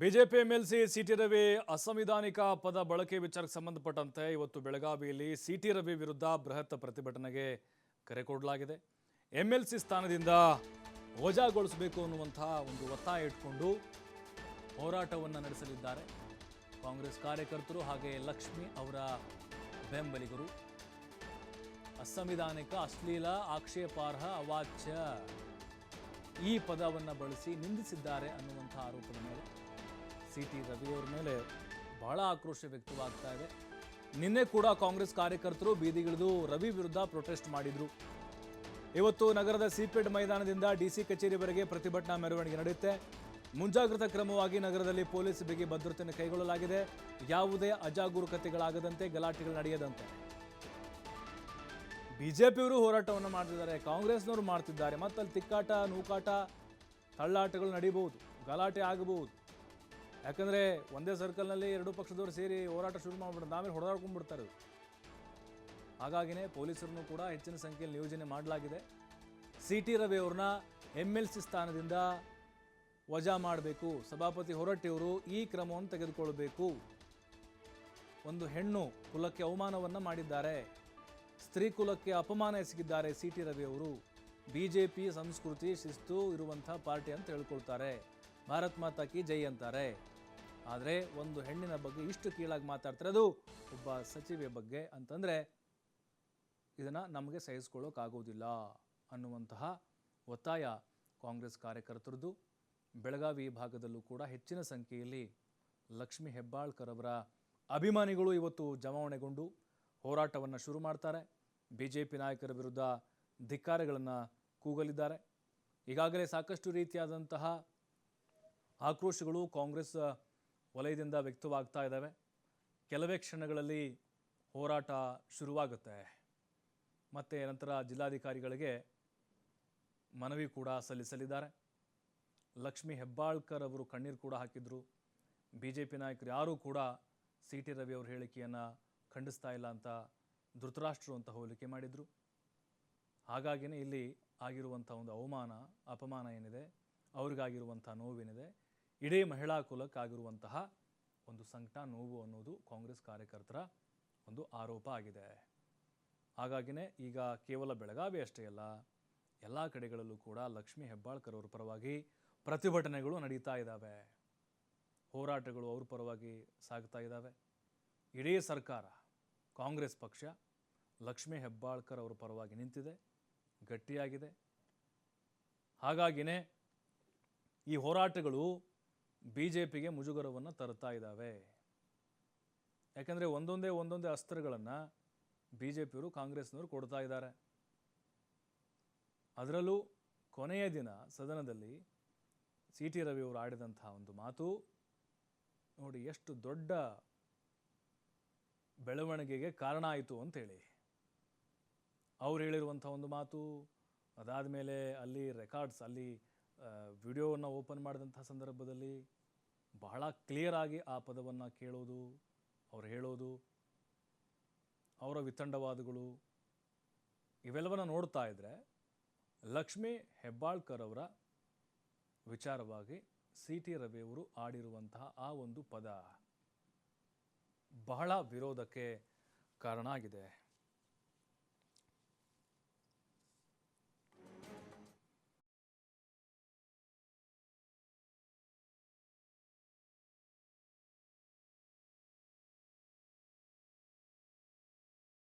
BJP MLC city Ravi ಅಸಂವಿಧಾನಿಕ ಪದ ಬಳಕೆ ವಿಚಾರಕ್ಕೆ ಸಂಬಂಧಪಟ್ಟಂತೆ ಇವತ್ತು ಬೆಳಗಾವಿಯಲ್ಲಿ ಸಿಟಿ ರವಿ ವಿರುದ್ಧ ಬೃಹತ್ ಪ್ರತಿಭಟನೆಗೆ ಕರೆ ಕೊಡಲಾಗಿದೆ. ಎಂಎಲ್ಸಿ ಸ್ಥಾನದಿಂದ ವಜಾಗೊಳಿಸಬೇಕು ಅನ್ನುವಂತಹ ಒಂದು ಒತ್ತಾಯ ಇಟ್ಕೊಂಡು ಹೋರಾಟವನ್ನು ನಡೆಸಲಿದ್ದಾರೆ ಕಾಂಗ್ರೆಸ್ ಕಾರ್ಯಕರ್ತರು ಹಾಗೆ ಲಕ್ಷ್ಮಿ ಅವರ ಬೆಂಬಲಿಗರು. ಅಸಂವಿಧಾನಿಕ, ಅಶ್ಲೀಲ, ಆಕ್ಷೇಪಾರ್ಹ, ಅವಾಚ್ಯ ಈ ಪದವನ್ನು ಬಳಸಿ ನಿಂದಿಸಿದ್ದಾರೆ ಅನ್ನುವಂಥ ಆರೋಪದ ಮೇಲೆ ಸಿಟಿ ರವಿಯವರ ಮೇಲೆ ಬಹಳ ಆಕ್ರೋಶ ವ್ಯಕ್ತವಾಗ್ತಾ ಇದೆ. ನಿನ್ನೆ ಕೂಡ ಕಾಂಗ್ರೆಸ್ ಕಾರ್ಯಕರ್ತರು ಬೀದಿಗಿಳಿದು ರವಿ ವಿರುದ್ಧ ಪ್ರೊಟೆಸ್ಟ್ ಮಾಡಿದ್ರು. ಇವತ್ತು ನಗರದ ಸಿಪೆಡ್ ಮೈದಾನದಿಂದ ಡಿಸಿ ಕಚೇರಿವರೆಗೆ ಪ್ರತಿಭಟನಾ ಮೆರವಣಿಗೆ ನಡೆಯುತ್ತೆ. ಮುಂಜಾಗ್ರತಾ ಕ್ರಮವಾಗಿ ನಗರದಲ್ಲಿ ಪೊಲೀಸ್ ಬಿಗಿ ಭದ್ರತೆಯನ್ನು ಕೈಗೊಳ್ಳಲಾಗಿದೆ. ಯಾವುದೇ ಅಜಾಗರೂಕತೆಗಳಾಗದಂತೆ, ಗಲಾಟೆಗಳು ನಡೆಯದಂತೆ. ಬಿಜೆಪಿಯವರು ಹೋರಾಟವನ್ನು ಮಾಡ್ತಿದ್ದಾರೆ, ಕಾಂಗ್ರೆಸ್ನವರು ಮಾಡ್ತಿದ್ದಾರೆ. ಮತ್ತಲ್ಲಿ ತಿಕ್ಕಾಟ, ನೂಕಾಟ, ತಳ್ಳಾಟಗಳು ನಡೀಬಹುದು, ಗಲಾಟೆ ಆಗಬಹುದು. ಯಾಕಂದರೆ ಒಂದೇ ಸರ್ಕಲ್ನಲ್ಲಿ ಎರಡು ಪಕ್ಷದವರು ಸೇರಿ ಹೋರಾಟ ಶುರು ಮಾಡಿಬಿಡ್ತಾರೆ, ನಾವೇನು ಹೊಡೆದಾಡ್ಕೊಂಡ್ಬಿಡ್ತಾರೆ. ಹಾಗಾಗಿನೇ ಪೊಲೀಸರನ್ನು ಕೂಡ ಹೆಚ್ಚಿನ ಸಂಖ್ಯೆಯಲ್ಲಿ ನಿಯೋಜನೆ ಮಾಡಲಾಗಿದೆ. ಸಿಟಿ ರವಿ ಅವ್ರನ್ನ ಎಂಎಲ್ಸಿ ಸ್ಥಾನದಿಂದ ವಜಾ ಮಾಡಬೇಕು. ಸಭಾಪತಿ ಹೊರಟ್ಟಿಯವರು ಈ ಕ್ರಮವನ್ನು ತೆಗೆದುಕೊಳ್ಳಬೇಕು. ಒಂದು ಹೆಣ್ಣು ಕುಲಕ್ಕೆ ಅವಮಾನವನ್ನು ಮಾಡಿದ್ದಾರೆ, ಸ್ತ್ರೀ ಕುಲಕ್ಕೆ ಅಪಮಾನ ಎಸಗಿದ್ದಾರೆ ಸಿಟಿ ರವಿ ಅವರು. ಬಿಜೆಪಿ ಸಂಸ್ಕೃತಿ, ಶಿಸ್ತು ಇರುವಂಥ ಪಾರ್ಟಿ ಅಂತ ಹೇಳ್ಕೊಳ್ತಾರೆ, ಭಾರತ್ ಮಾತಾ ಕಿ ಜೈ ಅಂತಾರೆ. ಆದರೆ ಒಂದು ಹೆಣ್ಣಿನ ಬಗ್ಗೆ ಇಷ್ಟು ಕೀಳಾಗಿ ಮಾತಾಡ್ತಾರೆ, ಅದು ಒಬ್ಬ ಸಚಿವೆಯ ಬಗ್ಗೆ ಅಂತಂದರೆ ಇದನ್ನು ನಮಗೆ ಸಹಿಸ್ಕೊಳ್ಳೋಕ್ಕಾಗೋದಿಲ್ಲ ಅನ್ನುವಂತಹ ಒತ್ತಾಯ ಕಾಂಗ್ರೆಸ್ ಕಾರ್ಯಕರ್ತರದ್ದು. ಬೆಳಗಾವಿ ಭಾಗದಲ್ಲೂ ಕೂಡ ಹೆಚ್ಚಿನ ಸಂಖ್ಯೆಯಲ್ಲಿ ಲಕ್ಷ್ಮಿ ಹೆಬ್ಬಾಳ್ಕರ್ ಅವರ ಅಭಿಮಾನಿಗಳು ಇವತ್ತು ಜಮಾವಣೆಗೊಂಡು ಹೋರಾಟವನ್ನು ಶುರು ಮಾಡ್ತಾರೆ. ಬಿಜೆಪಿ ನಾಯಕರ ವಿರುದ್ಧ ಧಿಕ್ಕಾರಗಳನ್ನು ಕೂಗಲಿದ್ದಾರೆ. ಈಗಾಗಲೇ ಸಾಕಷ್ಟು ರೀತಿಯಾದಂತಹ ಆಕ್ರೋಶಗಳು ಕಾಂಗ್ರೆಸ್ ವಲಯದಿಂದ ವ್ಯಕ್ತವಾಗ್ತಾ ಇದ್ದಾವೆ. ಕೆಲವೇ ಕ್ಷಣಗಳಲ್ಲಿ ಹೋರಾಟ ಶುರುವಾಗುತ್ತೆ. ಮತ್ತು ನಂತರ ಜಿಲ್ಲಾಧಿಕಾರಿಗಳಿಗೆ ಮನವಿ ಕೂಡ ಸಲ್ಲಿಸಲಿದ್ದಾರೆ. ಲಕ್ಷ್ಮಿ ಹೆಬ್ಬಾಳ್ಕರ್ ಅವರು ಕಣ್ಣೀರು ಕೂಡ ಹಾಕಿದ್ರು. ಬಿಜೆಪಿ ನಾಯಕರು ಯಾರೂ ಕೂಡ ಸಿಟಿ ರವಿ ಅವ್ರ ಹೇಳಿಕೆಯನ್ನು ಖಂಡಿಸ್ತಾ ಇಲ್ಲ ಅಂತ ಧೃತರಾಷ್ಟ್ರರು ಅಂತ ಹೋಲಿಕೆ ಮಾಡಿದರು. ಹಾಗಾಗಿಯೇ ಇಲ್ಲಿ ಆಗಿರುವಂಥ ಒಂದು ಅವಮಾನ, ಅಪಮಾನ ಏನಿದೆ, ಅವ್ರಿಗಾಗಿರುವಂಥ ನೋವೇನಿದೆ, ಇಡೀ ಮಹಿಳಾ ಕುಲಕ್ಕಾಗಿರುವಂತಹ ಒಂದು ಸಂಕಟ, ನೋವು ಅನ್ನೋದು ಕಾಂಗ್ರೆಸ್ ಕಾರ್ಯಕರ್ತರ ಒಂದು ಆರೋಪ ಆಗಿದೆ. ಹಾಗಾಗಿಯೇ ಈಗ ಕೇವಲ ಬೆಳಗಾವಿ ಅಷ್ಟೇ ಅಲ್ಲ, ಎಲ್ಲ ಕಡೆಗಳಲ್ಲೂ ಕೂಡ ಲಕ್ಷ್ಮಿ ಹೆಬ್ಬಾಳ್ಕರ್ ಅವರ ಪರವಾಗಿ ಪ್ರತಿಭಟನೆಗಳು ನಡೀತಾ ಇದ್ದಾವೆ, ಹೋರಾಟಗಳು ಅವ್ರ ಪರವಾಗಿ ಸಾಗ್ತಾ ಇದ್ದಾವೆ. ಇಡೀ ಸರ್ಕಾರ, ಕಾಂಗ್ರೆಸ್ ಪಕ್ಷ ಲಕ್ಷ್ಮಿ ಹೆಬ್ಬಾಳ್ಕರ್ ಅವರ ಪರವಾಗಿ ನಿಂತಿದೆ, ಗಟ್ಟಿಯಾಗಿದೆ. ಹಾಗಾಗಿಯೇ ಈ ಹೋರಾಟಗಳು ಬಿಜೆಪಿಗೆ ಮುಜುಗರವನ್ನು ತರ್ತಾ ಇದ್ದಾವೆ. ಯಾಕಂದರೆ ಒಂದೊಂದೇ ಅಸ್ತ್ರಗಳನ್ನು ಬಿಜೆಪಿಯವರು ಕಾಂಗ್ರೆಸ್ನವರು ಕೊಡ್ತಾ ಇದ್ದಾರೆ. ಅದರಲ್ಲೂ ಕೊನೆಯ ದಿನ ಸದನದಲ್ಲಿ ಸಿಟಿ ರವಿ ಅವರು ಆಡಿದಂತಹ ಒಂದು ಮಾತು ನೋಡಿ ಎಷ್ಟು ದೊಡ್ಡ ಬೆಳವಣಿಗೆಗೆ ಕಾರಣ ಆಯಿತು ಅಂತೇಳಿ. ಅವ್ರು ಹೇಳಿರುವಂಥ ಒಂದು ಮಾತು, ಅದಾದ ಮೇಲೆ ಅಲ್ಲಿ ರೆಕಾರ್ಡ್ಸ್, ಅಲ್ಲಿ ವಿಡಿಯೋವನ್ನು ಓಪನ್ ಮಾಡಿದಂಥ ಸಂದರ್ಭದಲ್ಲಿ ಬಹಳ ಕ್ಲಿಯರ್ ಆಗಿ ಆ ಪದವನ್ನು ಕೇಳೋದು, ಅವ್ರು ಹೇಳೋದು, ಅವರ ವಿತಂಡವಾದಗಳು, ಇವೆಲ್ಲವನ್ನು ನೋಡ್ತಾ ಇದ್ದರೆ ಲಕ್ಷ್ಮಿ ಹೆಬ್ಬಾಳ್ಕರ್ ಅವರ ವಿಚಾರವಾಗಿ ಸಿಟಿ ರವಿಯವರು ಆಡಿರುವಂತಹ ಆ ಒಂದು ಪದ ಬಹಳ ವಿರೋಧಕ್ಕೆ ಕಾರಣ ಆಗಿದೆ.